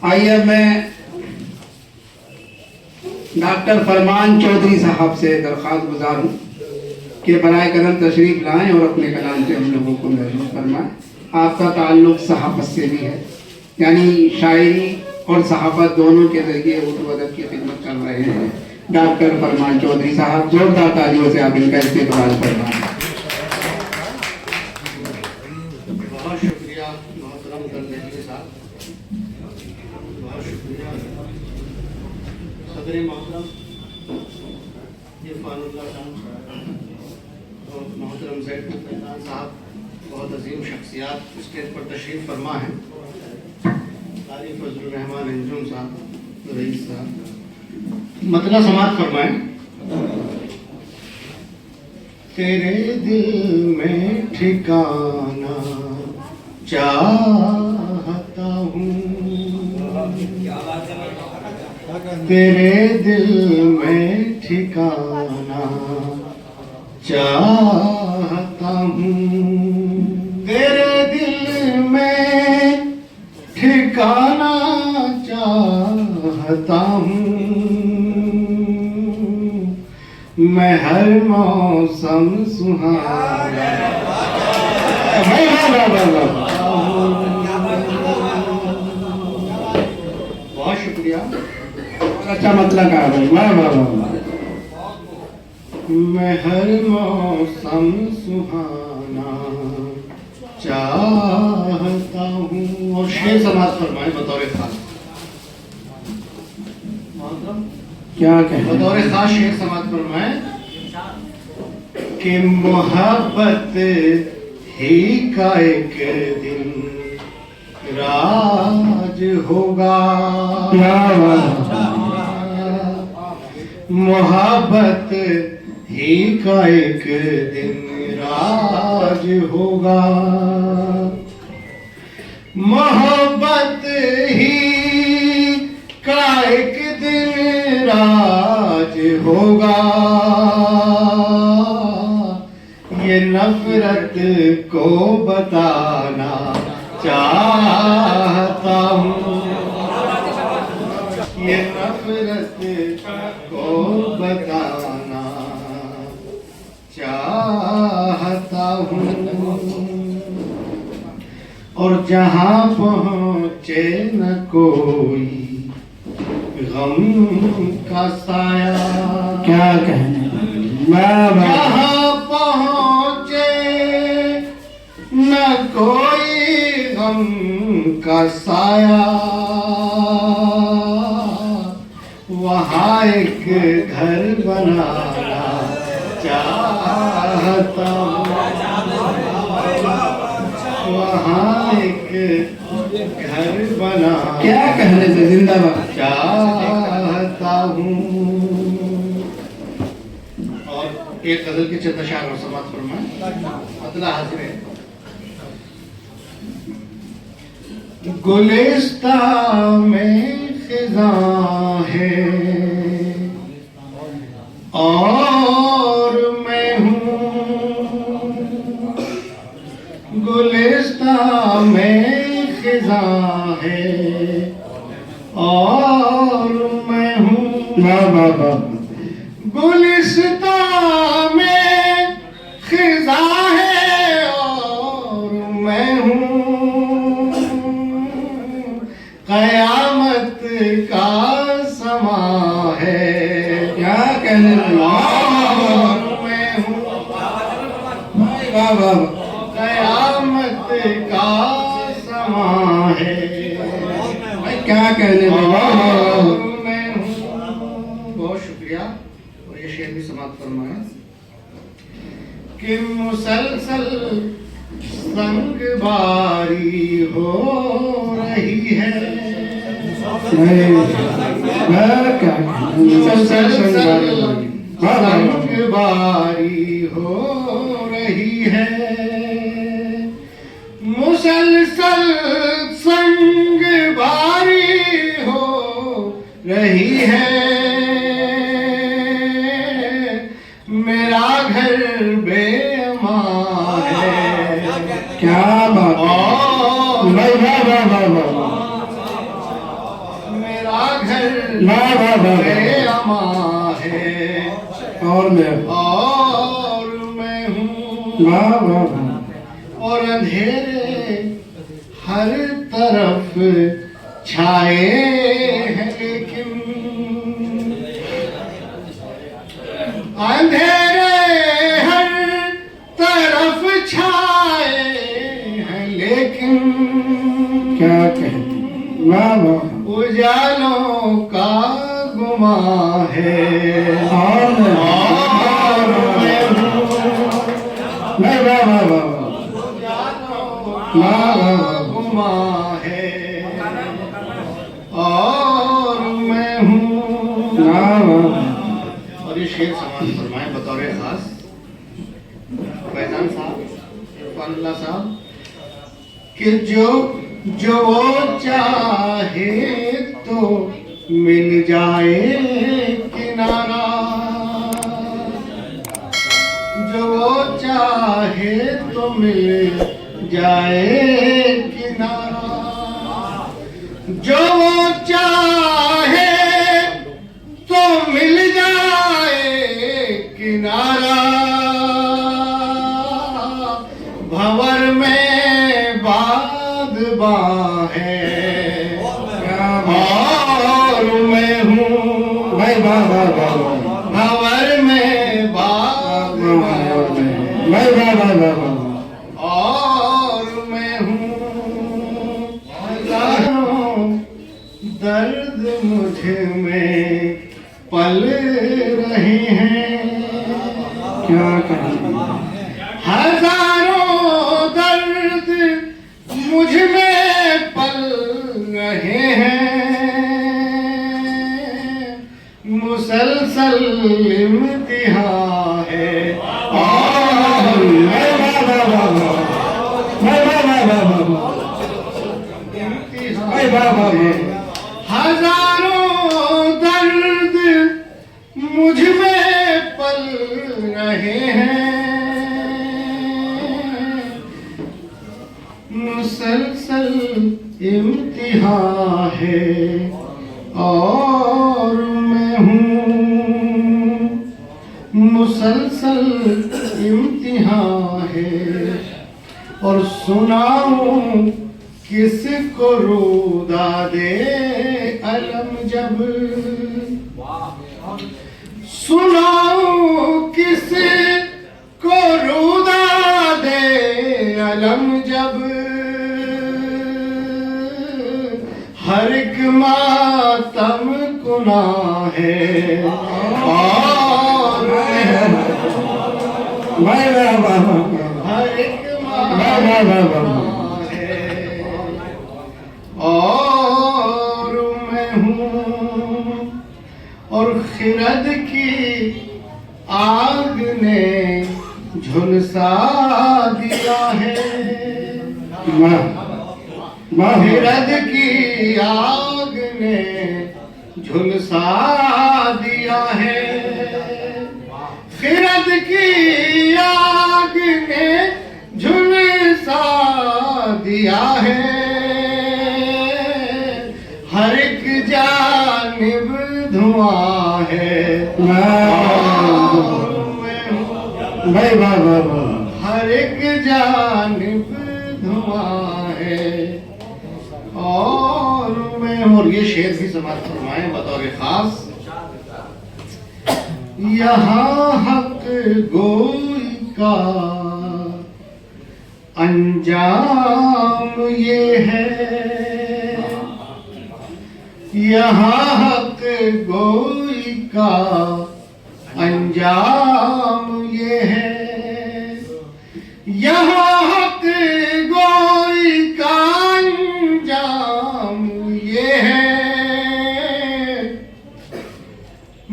आइए मैं डॉक्टर फरमान चौधरी साहब से दरख्वास्त गुजार हूँ कि बराए करम तशरीफ लाएं और अपने कलाम से हम लोगों को महसूस फरमाएं। आपका ताल्लुक़ सहाफ़त से भी है, यानी शायरी और सहाफ़त दोनों के ज़रिए उर्दू अदब की खिदमत कर रहे हैं डॉक्टर फरमान चौधरी साहब। जोरदार तालियों से आप इनका इस्तेमाल फरमाएं। बहुत शुक्रिया मोहतरम दरवेश साहब, बहुत शुक्रिया सदर मोहतरम इरफानुल्लाह साहब और मोहतरम ज़ैद फैज़ान साहब, बहुत अजीम शख्सियात स्टेज पर तशरीफ़ फरमा है। कारी फजलुर रहमान अंजुम साहब, रईस साहब, मतला समात फरमाएं। तेरे दिल में ठिकाना चाहता हूँ, तेरे दिल में ठिकाना चाहता हूँ, तेरे दिल में ठिकाना चाहता हूँ। मैं हर मौसम सुहाना बहुत शुक्रिया, अच्छा मतलब कहा भाई, वाह वाह वाह। मैं हर मौसम सुहाना चाहता हूँ। और शेर समाज फरमाए बतौर खास, क्या कहें, बतौर खास शेर समाज फरमाए कि मोहब्बत ही का एक दिन राज होगा, मोहब्बत ही का एक दिन राज होगा, मोहब्बत ही का एक दिन राज होगा। ये नफरत को बताना चाहता हूँ, ये नफरत को बताना चाहता हूँ। और जहाँ पहुँचे न कोई गम का साया, क्या कहने, वाह वाह। जहाँ पहुँचे न कोई गम का साया, वहाँ एक घर बनाना चाहता हूँ, वहाँ एक घर बना क्या कहने से जिंदाबाद चाहता हूँ। और एक गजल के चंद अशार और समाज फरमाएं। अतला हाजिर है। गुलिस्ता में खिज़ा है और मैं हूँ, गुलिस्ता में खिज़ा है और मैं हूँ, वाह वाह वाह। गुलिस्ता में खिज़ा है और मैं हूँ, क़यामत का समा है, क्या कहने, और मैं हूँ, वाह वाह। क़यामत का समा है, भाई क्या कहने, वाह वाह वाह। मैं हूँ। बहुत शुक्रिया। और ये शेर भी समाप्त फरमाया कि मुसलसल संग बारी हो रही है, क्या मुसलसल संग बारी हो रही है, मुसलसल संग बारी हो रही है, मेरा घर बेअमान है। क्या बात, वाह वाह वाह वाह वाह। वाह वाह वाह में अमा है और मैं हूँ वाह वाह वाह और अंधेरे हर तरफ छाए हैं लेकिन अंधेरे हर तरफ छाए हैं लेकिन क्या कहते वाह वाह उजालों का गुमा है और मैं वाह वाह वाह वाह वाह गुमा है और मैं हूँ वाह वाह और ये शेर समाज फरमाए बतौर खास फैजान साहब इरफानुल्लाह साहब कि जो वो चाहे तो मिल जाए किनारा जो वो चाहे तो मिल जाए किनारा जो वो चाहे तो मिल जाए किनारा भंवर में बादबा है और मैं हूँ भाई वाह वाह वाह भंवर में बादबा है भाई वाह वाह वाह वाह और मैं हूँ हजारों दर्द मुझ में पल रहे हैं क्या कहते हजारों दर्द मुझ में पल रहे हैं मुसलसल इम्तिहान है और भाई वाह वाह वाह भाई वाह वाह वाह वाह भाई वाह वाह वाह हजारों दर्द मुझ में पल रहे हैं मुसलसल इम्तिहान है और मैं हूँ मुसलसल इम्तिहान है और सुनाऊं किसको रुदा दे अलम जब सुनाऊं किसको रुदा दे अलम जब हर एक मातम गुना है और भाई वाह वाह वाह हर एक वाह वाह वाह वाह और मैं हूँ और खिरद की आग ने झुलसा दिया है वाह वाह खिरद की आग ने झुलसा दिया है खिरद की आग ने झुलसा दिया है हर एक जानिब धुआं है भाई वाह वाह वाह हर एक जानिब धुआं है और ये शेर भी समाज फरमाए बतौर खास यहाँ हक गोई का अंजाम ये है यहाँ हक गोई का अंजाम ये है यहाँ हक गोई का अंजाम ये है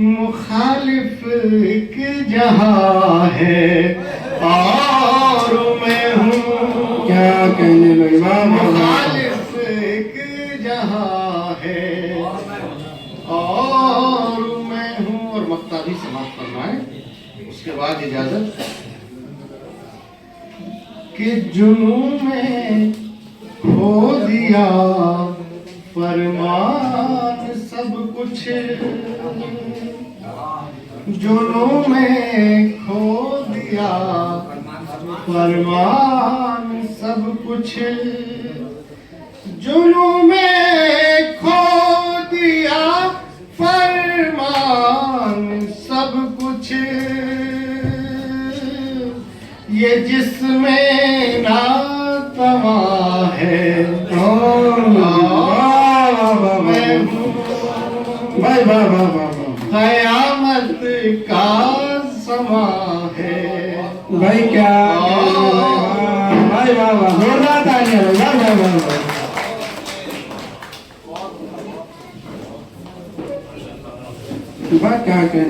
मुखालिफ के जहाँ है और मैं हूँ क्या कहने लगे वाह वाह वाह मुखालिफ के जहाँ है और मैं हूँ और मक्ता भी समाप्त फरमाए उसके बाद इजाजत कि जुनून में खो दिया फरमान सब कुछ जुनून में खो दिया, फरमान सब कुछ जुनून में खो दिया, फरमान सब कुछ ये जिसमें नातवा है मैं हूँ भाई वाह वाह वाह वाह कयामत का समा है। भाई क्या भाई वाह वाह जोरदार तालियां वाह वाह वाह वाह क्या कहना